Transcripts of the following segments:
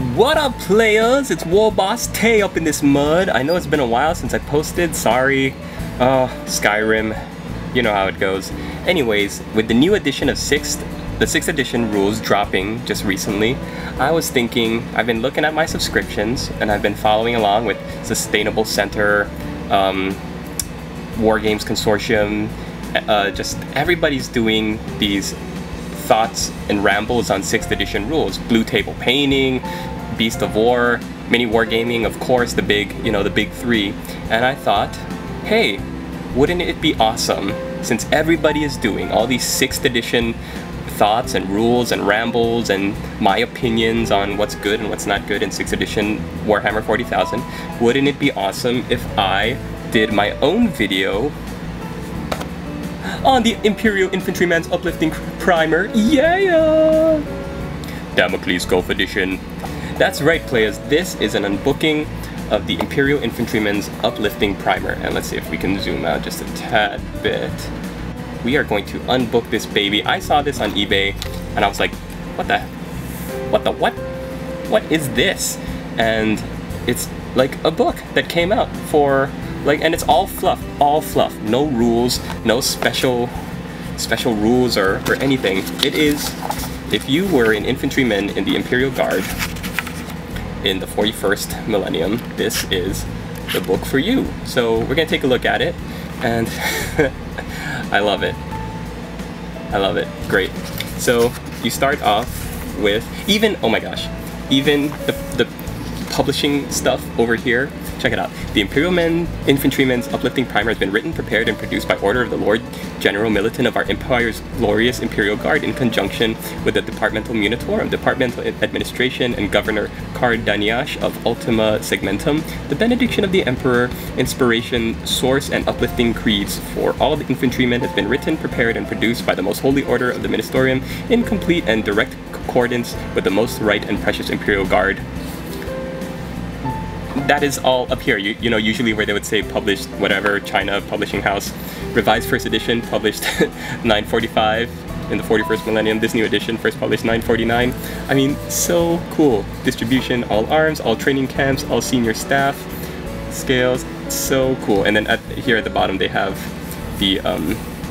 What up, players? It's War Boss Tay up in this mud. I know it's been a while since I posted, sorry. Skyrim, you know how it goes. Anyways, with the new edition of the 6th edition rules dropping just recently, I was thinking, I've been looking at my subscriptions and I've been following along with Sustainable Center, War Games Consortium, just everybody's doing these thoughts and rambles on 6th edition rules. Blue table painting, Beast of War, mini wargaming, of course, the big, the big three. And I thought, hey, wouldn't it be awesome, since everybody is doing all these 6th edition thoughts and rules and rambles and my opinions on what's good and what's not good in 6th edition Warhammer 40,000, wouldn't it be awesome if I did my own video on the Imperial Infantryman's Uplifting Primer? Yeah! Damocles Gulf Edition. That's right, players, this is an unbooking of the Imperial Infantryman's Uplifting Primer. And let's see if we can zoom out just a tad bit. We are going to unbook this baby. I saw this on eBay and I was like, what is this? And it's like a book that came out for and it's all fluff, no rules, no special rules or anything. It is, if you were an infantryman in the Imperial Guard in the 41st millennium, this is the book for you. So we're gonna take a look at it, and I love it. Great. So you start off with, oh my gosh, even the publishing stuff over here. Check it out. The Imperial Infantryman's Uplifting Primer has been written, prepared, and produced by order of the Lord General Militant of our Empire's glorious Imperial Guard in conjunction with the Departmental Munitorum, Departmental Administration, and Governor Cardaniash of Ultima Segmentum, the benediction of the Emperor, inspiration, source, and uplifting creeds for all the infantrymen has been written, prepared, and produced by the Most Holy Order of the Ministerium in complete and direct accordance with the most right and precious Imperial Guard. That is all up here. You know, usually where they would say published whatever, China Publishing House, revised first edition, published 945 in the 41st millennium. This new edition, first published 949. I mean, so cool. Distribution, all arms, all training camps, all senior staff, scales, so cool. And then here at the bottom they have the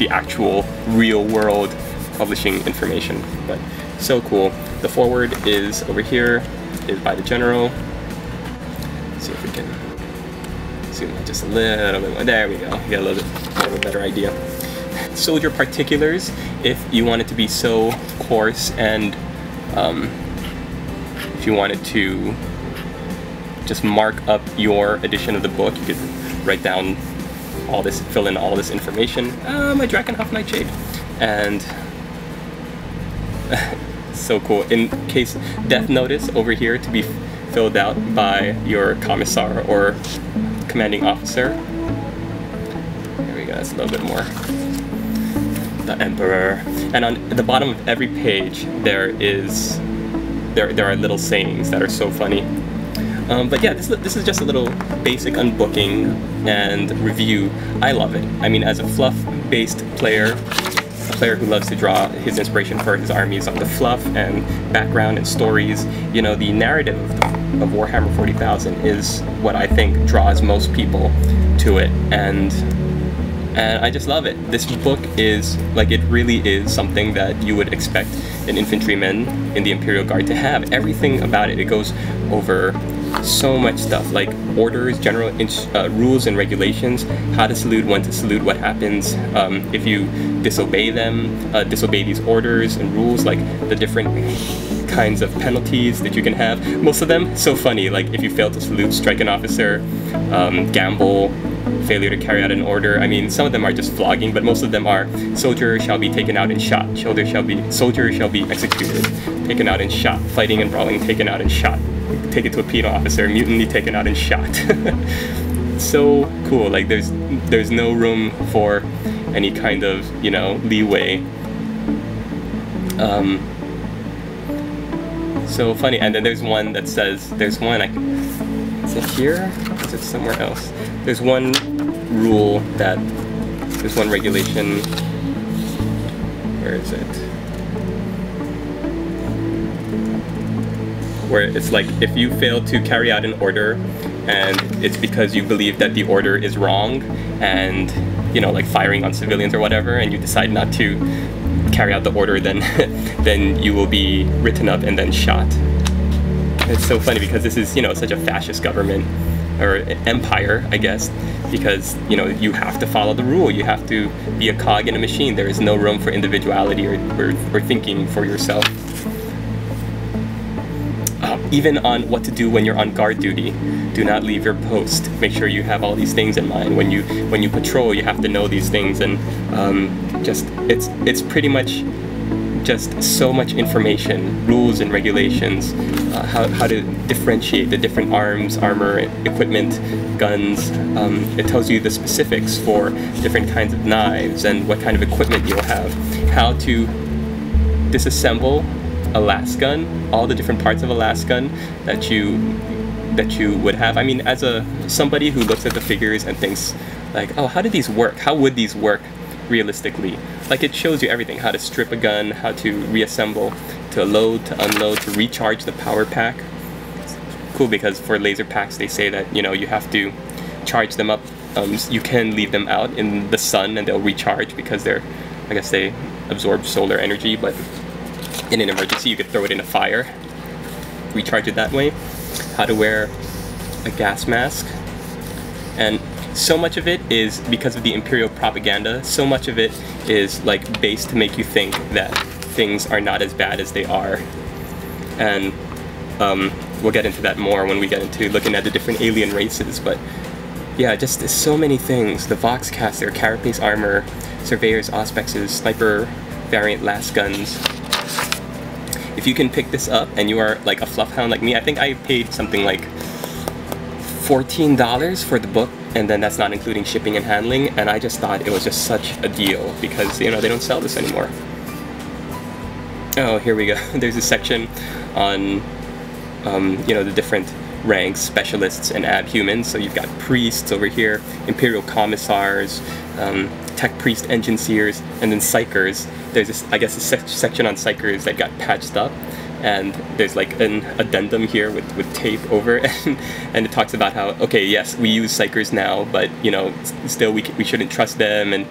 actual real world publishing information. But so cool. The foreword is over here, is by the general. See if we can zoom out just a little bit more. There we go. You get a little bit more of a better idea. Soldier particulars, if you want it to be so coarse, and if you wanted to just mark up your edition of the book, you could write down all this, fill in all this information. My Drakenhof Nightshade. And so cool. In case death notice over here to be filled out by your commissar or commanding officer. There we go, that's a little bit more. The Emperor. And on the bottom of every page there are little sayings that are so funny. But yeah, this is just a little basic unbooking and review. I love it. I mean, as a fluff-based player, a player who loves to draw his inspiration for his armies on the fluff and background and stories, you know, the narrative of Warhammer 40,000 is what I think draws most people to it, and I just love it. This book is, it really is something that you would expect an infantryman in the Imperial Guard to have. Everything about it. It goes over so much stuff, like orders, general rules and regulations, how to salute, when to salute, what happens if you disobey them, disobey these orders and rules, like the different kinds of penalties that you can have. Most of them so funny, like if you fail to salute, strike an officer, gamble, failure to carry out an order. I mean, some of them are just flogging, but most of them are soldier shall be taken out and shot, soldier shall be executed, taken out and shot, fighting and brawling, taken out and shot, taken to a penal officer, mutiny, taken out and shot. So cool. Like there's no room for any kind of, leeway. So funny. And then there's one that says, is it here? Is it somewhere else? There's one rule there's one regulation. Where is it? where it's like if you fail to carry out an order and it's because you believe that the order is wrong and, you know, like firing on civilians or whatever, and you decide not to carry out the order, then then you will be written up and then shot. It's so funny because this is, you know, such a fascist government, or empire, I guess, because, you know, you have to follow the rule. You have to be a cog in a machine. There is no room for individuality or thinking for yourself. Even on what to do when you're on guard duty. Do not leave your post. Make sure you have all these things in mind. When you patrol, you have to know these things, and just it's pretty much just so much information, rules and regulations, how to differentiate the different arms, armor, equipment, guns. It tells you the specifics for different kinds of knives and what kind of equipment you'll have, how to disassemble a last gun, all the different parts of a last gun that you would have. I mean, as somebody who looks at the figures and thinks like, oh, how do these work? How would these work realistically? Like, it shows you everything, how to strip a gun, how to reassemble, to load, to unload, to recharge the power pack. It's cool because for laser packs they say that, you know, you have to charge them up. You can leave them out in the sun and they'll recharge because I guess they absorb solar energy, but in an emergency you could throw it in a fire, recharge it that way. How to wear a gas mask. And so much of it is because of the Imperial propaganda. So much of it is like based to make you think that things are not as bad as they are. And we'll get into that more when we get into looking at the different alien races. But yeah, just so many things. The Voxcaster, Carapace armor, Surveyors, Auspexes, Sniper variant last guns. If you can pick this up and you are like a fluff hound like me, I think I paid something like $14 for the book, and then that's not including shipping and handling, and I just thought it was just such a deal because, you know, they don't sell this anymore. Oh, here we go. There's a section on, you know, the different ranks, specialists, and abhumans. So you've got priests over here, Imperial commissars, tech priest engine seers, and then psychers. There's this, I guess, a section on psychers that got patched up, and there's like an addendum here with tape over it, and it talks about how, okay, yes, we use psychers now, but, you know, still we shouldn't trust them, and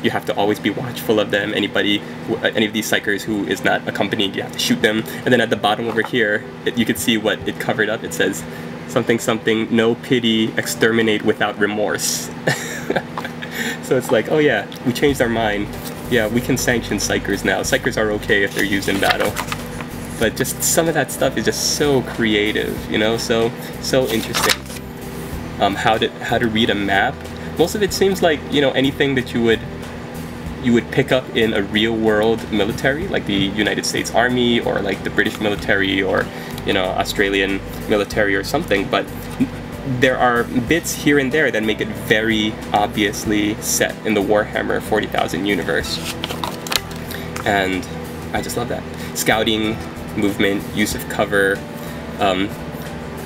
you have to always be watchful of them. Any of these psychers who is not accompanied, you have to shoot them. And then at the bottom over here, you can see what it covered up. It says something something, no pity, exterminate without remorse. So it's like, oh yeah, we changed our mind. Yeah, we can sanction psychers now. Psychers are okay if they're used in battle. But just some of that stuff is just so creative, you know, so interesting. How to read a map. Most of it seems like, you know, anything that you would pick up in a real world military, like the United States Army or like the British military or, you know, Australian military or something, but there are bits here and there that make it very obviously set in the Warhammer 40,000 universe. And I just love that. Scouting, movement, use of cover.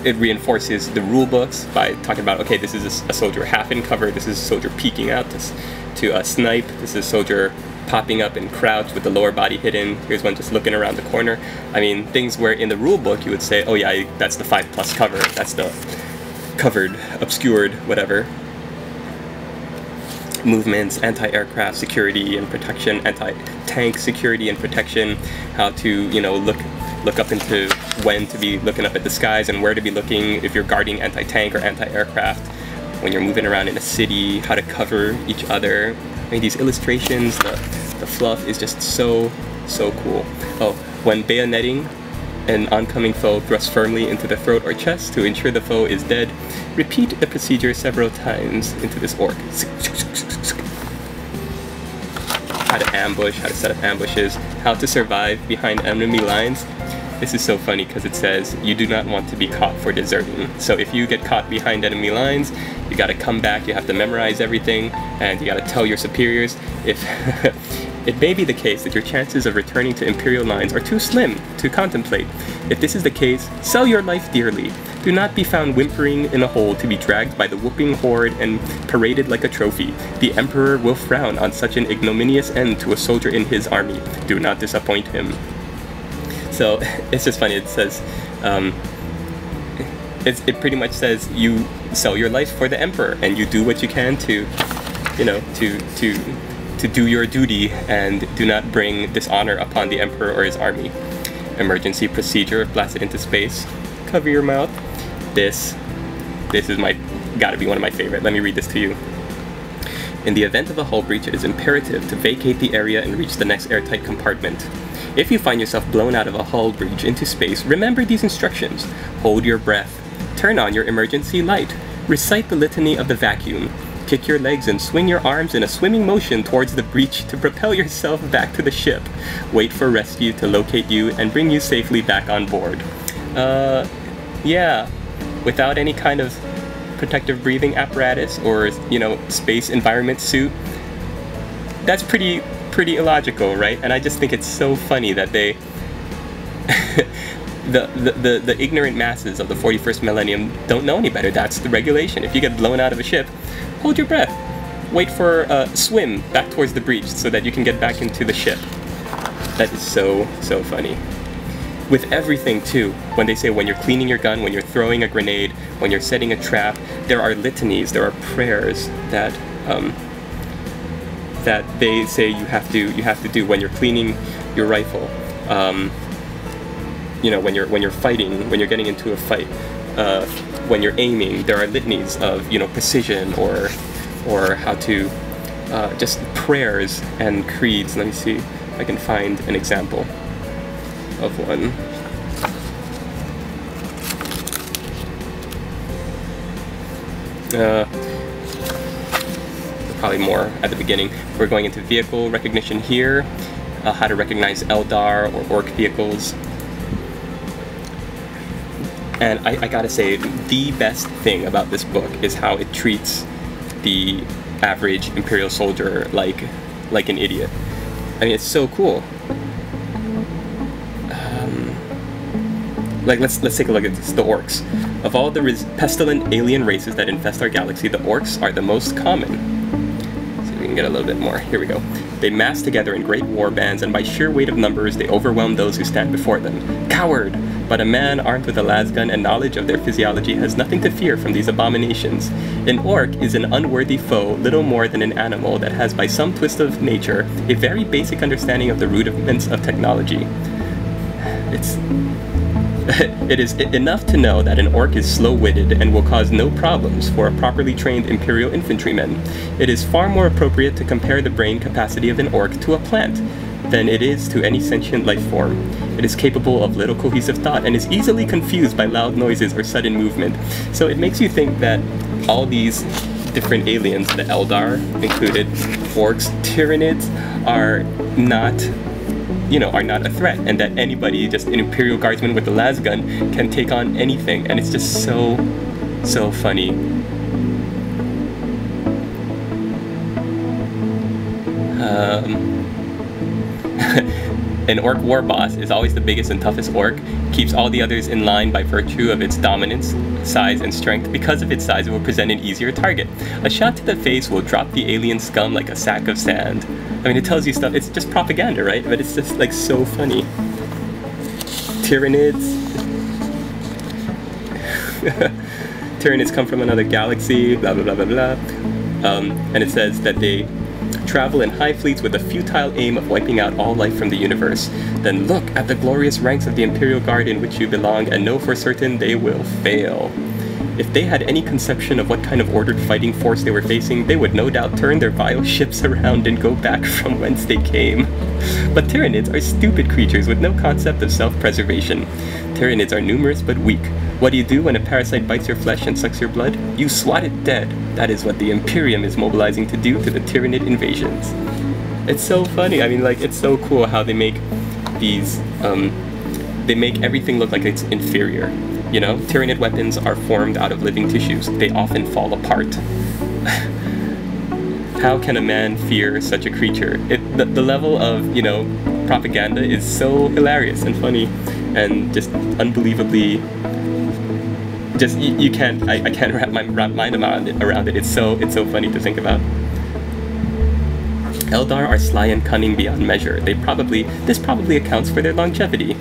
It reinforces the rule books by talking about, okay, this is a soldier half in cover, this is a soldier peeking out to snipe, this is a soldier popping up and crouch with the lower body hidden, here's one just looking around the corner. I mean, things where in the rule book you would say, oh yeah, that's the 5+ cover, that's the covered, obscured, whatever. Movements, anti-aircraft security and protection, anti-tank security and protection, how to, you know, look up into when to be looking up at the skies and where to be looking if you're guarding anti-tank or anti-aircraft, when you're moving around in a city, how to cover each other. I mean, these illustrations, the fluff is just so cool. Oh, when bayoneting an oncoming foe thrust firmly into the throat or chest to ensure the foe is dead, repeat the procedure several times into this orc. How to ambush, how to set up ambushes, how to survive behind enemy lines. This is so funny because it says you do not want to be caught for deserting. So if you get caught behind enemy lines, you gotta come back, you have to memorize everything, and you gotta tell your superiors. If it may be the case that your chances of returning to Imperial lines are too slim to contemplate. If this is the case, sell your life dearly. Do not be found whimpering in a hole to be dragged by the whooping horde and paraded like a trophy. The Emperor will frown on such an ignominious end to a soldier in his army. Do not disappoint him. So it's just funny. It says, it pretty much says you sell your life for the Emperor, and you do what you can to, you know, to do your duty and do not bring dishonor upon the Emperor or his army. Emergency procedure, blast it into space. Cover your mouth. This is gotta be one of my favorite. Let me read this to you. In the event of a hull breach, it is imperative to vacate the area and reach the next airtight compartment. If you find yourself blown out of a hull breach into space, remember these instructions. Hold your breath. Turn on your emergency light. Recite the litany of the vacuum. Kick your legs and swing your arms in a swimming motion towards the breach to propel yourself back to the ship. Wait for rescue to locate you and bring you safely back on board. Yeah. Without any kind of protective breathing apparatus or, you know, space environment suit, that's pretty illogical, right? And I just think it's so funny that they the ignorant masses of the 41st millennium don't know any better. That's the regulation. If you get blown out of a ship, hold your breath. Wait for swim back towards the breach so that you can get back into the ship. That is so funny. With everything too, when they say when you're cleaning your gun, when you're throwing a grenade, when you're setting a trap, there are litanies, there are prayers that that they say you have to do when you're cleaning your rifle. You know, when you're fighting, when you're getting into a fight, when you're aiming, there are litanies of, you know, precision or how to just prayers and creeds. Let me see if I can find an example of one. Probably more at the beginning. We're going into vehicle recognition here, how to recognize Eldar or Orc vehicles. And I gotta say, the best thing about this book is how it treats the average Imperial soldier like an idiot. I mean, it's so cool. Like, let's take a look at this. The Orcs. Of all the pestilent alien races that infest our galaxy, the Orcs are the most common. See if we can get a little bit more. Here we go. They mass together in great war bands, and by sheer weight of numbers, they overwhelm those who stand before them. Coward! But a man armed with a lasgun and knowledge of their physiology has nothing to fear from these abominations. An Orc is an unworthy foe, little more than an animal that has, by some twist of nature, a very basic understanding of the rudiments of technology. It is enough to know that an Orc is slow-witted and will cause no problems for a properly trained Imperial infantryman. It is far more appropriate to compare the brain capacity of an Orc to a plant than it is to any sentient life form. It is capable of little cohesive thought and is easily confused by loud noises or sudden movement. So it makes you think that all these different aliens, the Eldar included, Orcs, Tyranids, are not a threat, and that anybody, just an Imperial guardsman with a lasgun, can take on anything, and it's just so funny. An Orc war boss is always the biggest and toughest Orc, keeps all the others in line by virtue of its dominance, size, and strength. Because of its size, it will present an easier target. A shot to the face will drop the alien scum like a sack of sand. I mean, it tells you stuff. It's just propaganda, right? But it's just, like, so funny. Tyranids. Tyranids come from another galaxy, blah, blah, blah, blah, blah. And it says that they travel in high fleets with the futile aim of wiping out all life from the universe. Then look at the glorious ranks of the Imperial Guard in which you belong and know for certain they will fail. If they had any conception of what kind of ordered fighting force they were facing, they would no doubt turn their vile ships around and go back from whence they came. But Tyranids are stupid creatures with no concept of self-preservation. Tyranids are numerous but weak. What do you do when a parasite bites your flesh and sucks your blood? You swat it dead. That is what the Imperium is mobilizing to do to the Tyranid invasions. It's so funny. I mean, like, it's so cool how they make these, they make everything look like it's inferior. You know, Tyranid weapons are formed out of living tissues. They often fall apart. How can a man fear such a creature? The level of, you know, propaganda is so hilarious and funny and just unbelievably, just, you can't, I can't wrap my mind around it. It's so funny to think about. Eldar are sly and cunning beyond measure. This probably accounts for their longevity.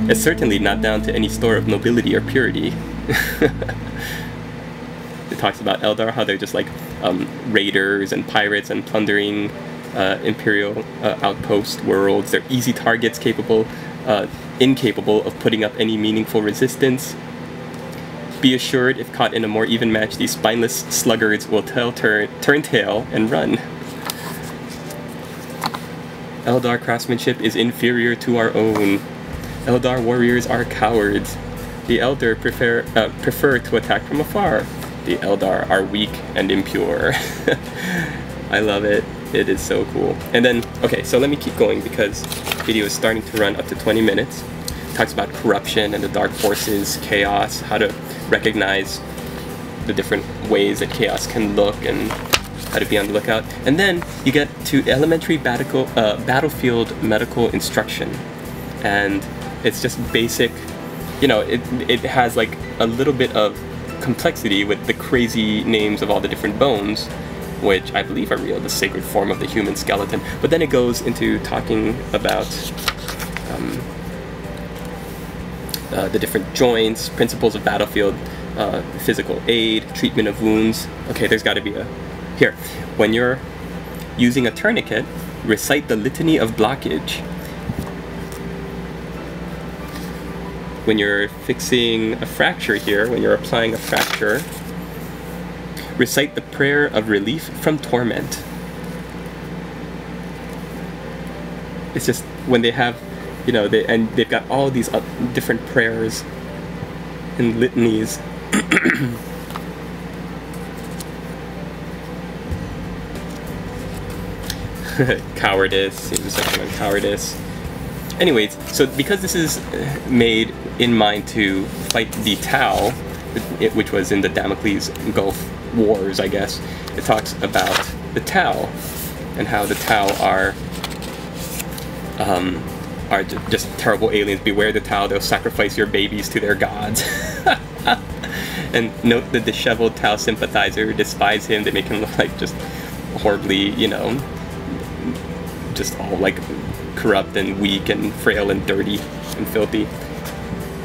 It's certainly not down to any store of nobility or purity. It talks about Eldar, how they're just like raiders and pirates and plundering Imperial outpost worlds. They're easy targets, incapable of putting up any meaningful resistance. Be assured, if caught in a more even match, these spineless sluggards will turn tail and run. Eldar craftsmanship is inferior to our own. Eldar warriors are cowards. The Eldar prefer to attack from afar. The Eldar are weak and impure. I love it. It is so cool. And then, okay, so let me keep going because the video is starting to run up to 20 minutes. It talks about corruption and the dark forces, chaos, how to recognize the different ways that chaos can look and how to be on the lookout. And then you get to elementary battlefield medical instruction. And it's just basic, you know, it has like a little bit of complexity with the crazy names of all the different bones, which I believe are real, the sacred form of the human skeleton. But then it goes into talking about the different joints, principles of battlefield, physical aid, treatment of wounds. Okay, there's got to be a... Here, when you're using a tourniquet, recite the litany of blockage. When you're fixing a fracture here, when you're applying a fracture, recite the prayer of relief from torment. It's just when they have, you know, they've got all these different prayers and litanies. Cowardice, seems like I'm cowardice. Anyways, so because this is made in mind to fight the Tau, which was in the Damocles Gulf Wars, I guess, it talks about the Tau and how the Tau are just terrible aliens. Beware the Tau, they'll sacrifice your babies to their gods. And note the disheveled Tau sympathizer, despise him, they make him look like just horribly, you know, just all like corrupt and weak and frail and dirty and filthy.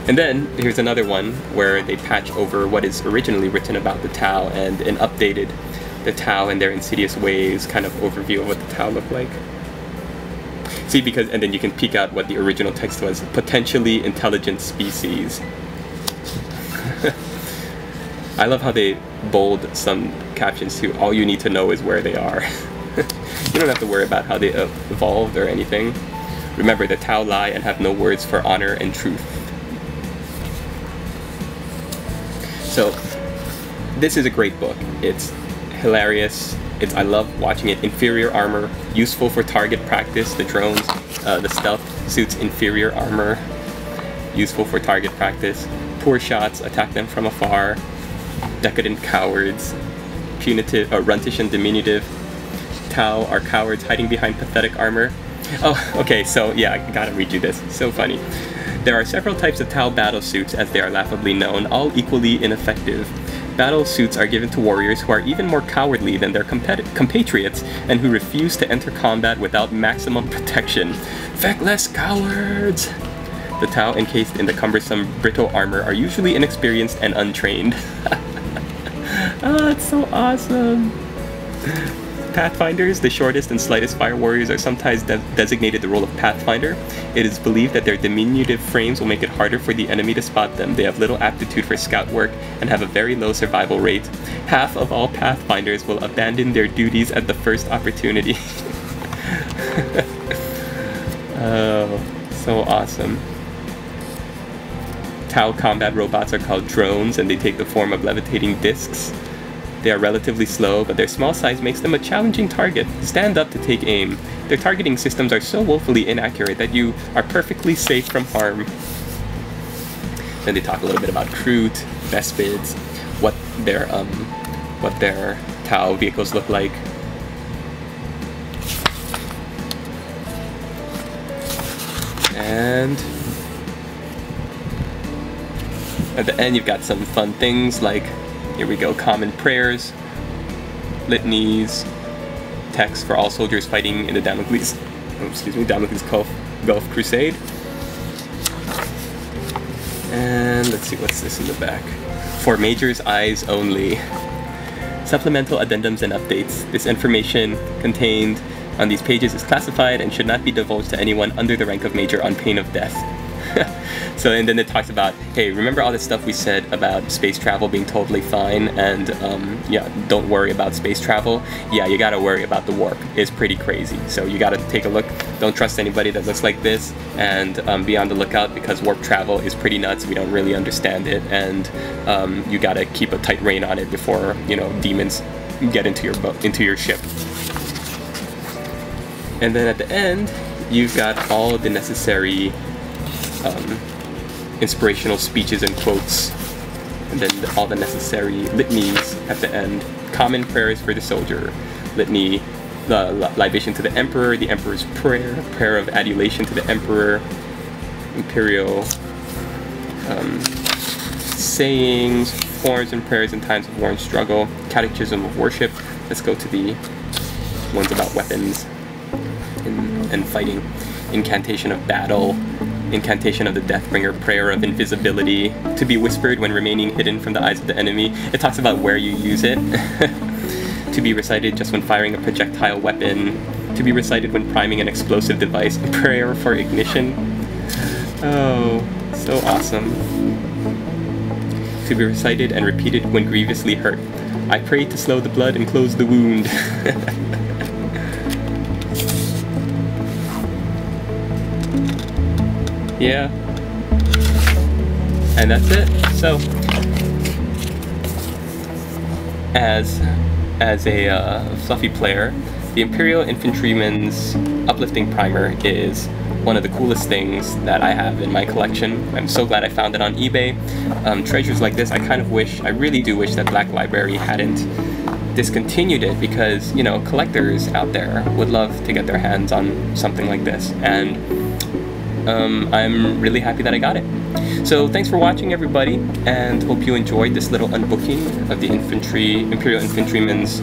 And then here's another one where they patch over what is originally written about the Tau and updated the Tau and their insidious ways, kind of overview of what the Tau look like. See, because, and then you can peek out what the original text was, potentially intelligent species. I love how they bold some captions too. All you need to know is where they are. You don't have to worry about how they evolved or anything. Remember, the Tau lie and have no words for honor and truth. So, this is a great book. It's hilarious. I love watching it. Inferior armor, useful for target practice. The drones, the stealth suits inferior armor, useful for target practice. Poor shots, attack them from afar. Decadent cowards, punitive, runtish and diminutive. Tau are cowards hiding behind pathetic armor. Oh, okay, so yeah, I gotta read you this. It's so funny. There are several types of Tau battle suits, as they are laughably known, all equally ineffective. Battle suits are given to warriors who are even more cowardly than their compatriots and who refuse to enter combat without maximum protection. Feckless cowards! The Tau encased in the cumbersome, brittle armor are usually inexperienced and untrained. Oh, it's so awesome! Pathfinders, the shortest and slightest fire warriors, are sometimes designated the role of Pathfinder. It is believed that their diminutive frames will make it harder for the enemy to spot them. They have little aptitude for scout work and have a very low survival rate. Half of all Pathfinders will abandon their duties at the first opportunity. Oh, so awesome. Tau combat robots are called drones, and they take the form of levitating discs. They are relatively slow, but their small size makes them a challenging target. Stand up to take aim. Their targeting systems are so woefully inaccurate that you are perfectly safe from harm. Then they talk a little bit about Kroot, Vespids, what their Tau vehicles look like. And at the end you've got some fun things like, here we go, common prayers, litanies, texts for all soldiers fighting in the Damocles Gulf Crusade. And let's see, what's this in the back? For Major's eyes only. Supplemental addendums and updates. This information contained on these pages is classified and should not be divulged to anyone under the rank of Major on pain of death. So, and then it talks about, hey, remember all this stuff we said about space travel being totally fine, and yeah, don't worry about space travel. Yeah, you gotta worry about the warp. It's pretty crazy. So you gotta take a look. Don't trust anybody that looks like this, and be on the lookout, because warp travel is pretty nuts. We don't really understand it, and you gotta keep a tight rein on it before, you know, demons get into your boat, into your ship. And then at the end, you've got all the necessary inspirational speeches and quotes, and then all the necessary litanies at the end. Common prayers for the soldier, litany, the libation to the emperor's prayer, prayer of adulation to the emperor, imperial sayings, forms and prayers in times of war and struggle, catechism of worship. Let's go to the ones about weapons and fighting. Incantation of battle, incantation of the Deathbringer, prayer of invisibility, to be whispered when remaining hidden from the eyes of the enemy. It talks about where you use it. To be recited just when firing a projectile weapon, to be recited when priming an explosive device, prayer for ignition. Oh, so awesome. To be recited and repeated when grievously hurt. I pray to slow the blood and close the wound. Yeah, and that's it. So, as a fluffy player, the Imperial Infantryman's Uplifting Primer is one of the coolest things that I have in my collection. I'm so glad I found it on eBay. Treasures like this, I really do wish that Black Library hadn't discontinued it, because, you know, collectors out there would love to get their hands on something like this, and I'm really happy that I got it. So thanks for watching, everybody, and hope you enjoyed this little unbooking of the Imperial Infantryman's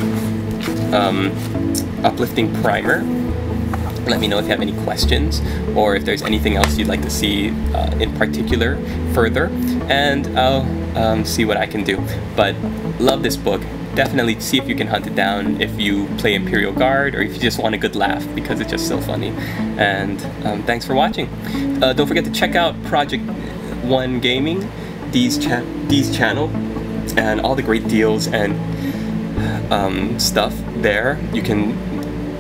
Uplifting Primer. Let me know if you have any questions, or if there's anything else you'd like to see in particular further, and I'll see what I can do. But love this book. Definitely see if you can hunt it down if you play Imperial Guard, or if you just want a good laugh, because it's just so funny. And thanks for watching. Don't forget to check out Project One Gaming, Dee's channel, and all the great deals and stuff there. You can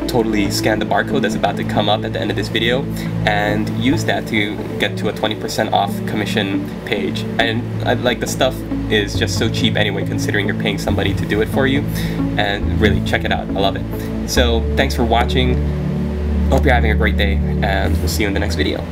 totally scan the barcode that's about to come up at the end of this video and use that to get to a 20% off commission page. And like, the stuff is just so cheap anyway, considering you're paying somebody to do it for you, and really check it out. I love it. So thanks for watching. Hope you're having a great day, and we'll see you in the next video.